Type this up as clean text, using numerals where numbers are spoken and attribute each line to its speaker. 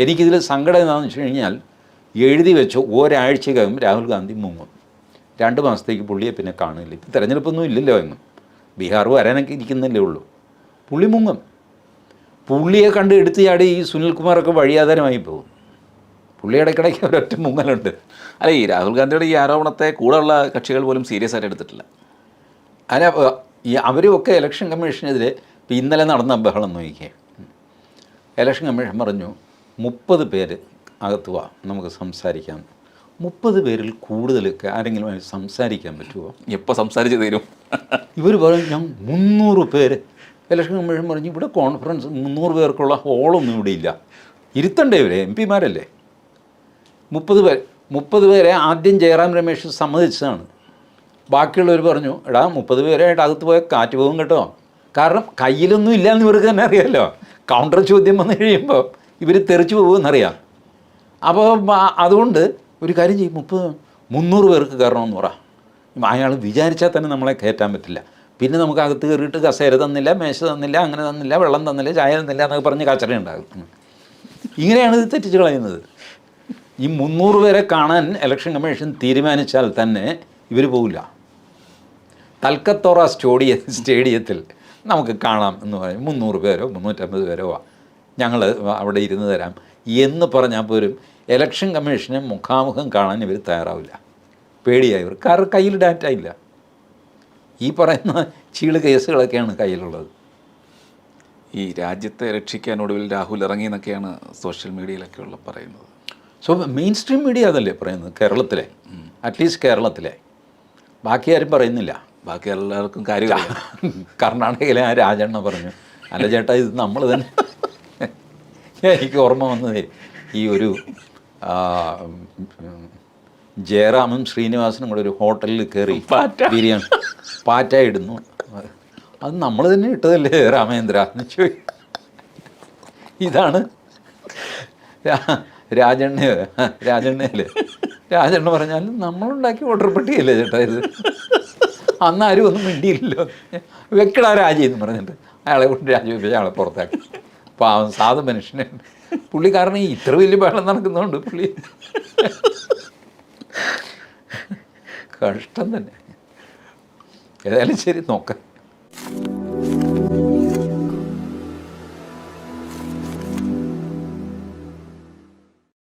Speaker 1: എനിക്കിതിൽ സങ്കടം എന്താണെന്ന് വെച്ച് കഴിഞ്ഞാൽ എഴുതി വെച്ച് ഒരാഴ്ചക്കകം രാഹുൽ ഗാന്ധി മുങ്ങും. 2 മാസത്തേക്ക് പുള്ളിയെ പിന്നെ കാണില്ല. ഇപ്പം തിരഞ്ഞെടുപ്പൊന്നും ഇല്ലല്ലോ എന്നും, ബീഹാർ വരാനൊക്കെ ഇരിക്കുന്നല്ലേ ഉള്ളൂ. പുള്ളി മുങ്ങും. പുള്ളിയെ കണ്ട് എടുത്ത് ചാടി ഈ സുനിൽകുമാറൊക്കെ വഴിയാധാരമായി പോകും. പുള്ളി ഇടയ്ക്കിടയ്ക്ക് ഒരൊറ്റ മുങ്ങലുണ്ട്.
Speaker 2: അല്ല, ഈ രാഹുൽ ഗാന്ധിയുടെ ഈ ആരോപണത്തെ കൂടെയുള്ള കക്ഷികൾ പോലും സീരിയസ് ആയിട്ട് എടുത്തിട്ടില്ല.
Speaker 1: അല്ല, ഈ അവരുമൊക്കെ ഇലക്ഷൻ കമ്മീഷനെതിരെ ഇപ്പം ഇന്നലെ നടന്ന ബഹളം നോക്കിയേ. ഇലക്ഷൻ കമ്മീഷൻ പറഞ്ഞു 30 പേര് അകത്ത് വാ, നമുക്ക് സംസാരിക്കാം. 30 പേരിൽ കൂടുതലൊക്കെ ആരെങ്കിലും സംസാരിക്കാൻ പറ്റുമോ?
Speaker 2: എപ്പോൾ സംസാരിച്ച് തീരും?
Speaker 1: ഇവർ പറഞ്ഞു ഞാൻ 300 പേര്. ഇലക്ഷൻ കമ്മീഷൻ പറഞ്ഞു ഇവിടെ കോൺഫറൻസ് 300 പേർക്കുള്ള ഹോളൊന്നും ഇവിടെ ഇല്ല, ഇരുത്തണ്ടേ ഇവരെ, എം പിമാരല്ലേ. 30 പേരെ ആദ്യം ജയറാം രമേശ് സമ്മതിച്ചതാണ്. ബാക്കിയുള്ളവർ പറഞ്ഞു എടാ 30 പേരായിട്ട് അകത്ത് പോയാൽ കാറ്റ് പോകും കേട്ടോ. കാരണം കയ്യിലൊന്നും ഇല്ലയെന്ന് ഇവർക്ക് തന്നെ അറിയാമല്ലോ. കൗണ്ടർ ചോദ്യം വന്നു കഴിയുമ്പോൾ ഇവർ തെറിച്ച് പോകുമെന്നറിയാം. അപ്പോൾ അതുകൊണ്ട് ഒരു കാര്യം ചെയ്യും, 300 പേർക്ക് കയറണമെന്ന് പറ. അയാൾ വിചാരിച്ചാൽ തന്നെ നമ്മളെ കയറ്റാൻ പറ്റില്ല. പിന്നെ നമുക്ക് അകത്ത് കയറിയിട്ട് കസേര തന്നില്ല, മേശ തന്നില്ല, അങ്ങനെ തന്നില്ല, വെള്ളം തന്നില്ല, ചായ തന്നില്ല എന്നൊക്കെ പറഞ്ഞ് കച്ചറ ഉണ്ടാകും. ഇങ്ങനെയാണ് ഇത് തെറ്റിച്ച് കളയുന്നത്. ഈ 300 പേരെ കാണാൻ ഇലക്ഷൻ കമ്മീഷൻ തീരുമാനിച്ചാൽ തന്നെ ഇവർ പോവില്ല. തൽക്കത്തോറ സ്റ്റേഡിയത്തിൽ നമുക്ക് കാണാം എന്ന് പറയും. 300 പേരോ 350 പേരോ ഞങ്ങൾ അവിടെ ഇരുന്ന് തരാം എന്ന് പറഞ്ഞാൽ പോലും ഇലക്ഷൻ കമ്മീഷനെ മുഖാമുഖം കാണാൻ ഇവർ തയ്യാറാവില്ല. പേടിയായി ഇവർ. കാരണം കയ്യിൽ ഡാറ്റ ഇല്ല. ഈ പറയുന്ന ചീള് കേസുകളൊക്കെയാണ് കയ്യിലുള്ളത്.
Speaker 2: ഈ രാജ്യത്തെ രക്ഷിക്കാൻ ഒടുവിൽ രാഹുൽ ഇറങ്ങി എന്നൊക്കെയാണ് സോഷ്യൽ മീഡിയയിലൊക്കെയുള്ള പറയുന്നത്.
Speaker 1: മെയിൻ സ്ട്രീം മീഡിയ അതല്ലേ പറയുന്നത്, കേരളത്തിലെ, അറ്റ്ലീസ്റ്റ് കേരളത്തിലെ. ബാക്കി ആരും പറയുന്നില്ല.
Speaker 2: ബാക്കി എല്ലാവർക്കും കാര്യമില്ല.
Speaker 1: കർണാടകയിലെ ആ രാജണ്ണ പറഞ്ഞു അല്ല ചേട്ടാ ഇത് നമ്മൾ തന്നെ. എനിക്ക് ഓർമ്മ വന്നതേ ഈ ഒരു ജയറാമും ശ്രീനിവാസനും കൂടെ ഒരു ഹോട്ടലിൽ കയറി ബിരിയാണി പാറ്റ ഇടുന്നു. അത് നമ്മൾ തന്നെ ഇട്ടതല്ലേ രാമേന്ദ്ര എന്ന് ചോദിക്കും. ഇതാണ് രാജണ്ണയല്ലേ. രാജണ്ണ പറഞ്ഞാൽ നമ്മളുണ്ടാക്കി വോട്ടർ പട്ടികയല്ലേ ചേട്ടാ ഇത്. അന്നാരും ഒന്നും മിണ്ടിയില്ലല്ലോ. വെക്കടാ രാജി എന്ന് പറഞ്ഞിട്ട് അയാളെ കൊണ്ട് രാജിവെപ്പിച്ച് അയാളെ പുറത്താക്കി. പാവം സാധു മനുഷ്യനെ. പുള്ളി കാരണം ഇത്ര വലിയ ബഹളം നടക്കുന്നതുകൊണ്ട് പുള്ളി കഷ്ടം തന്നെ. ഏതായാലും ശരി, നോക്കാം.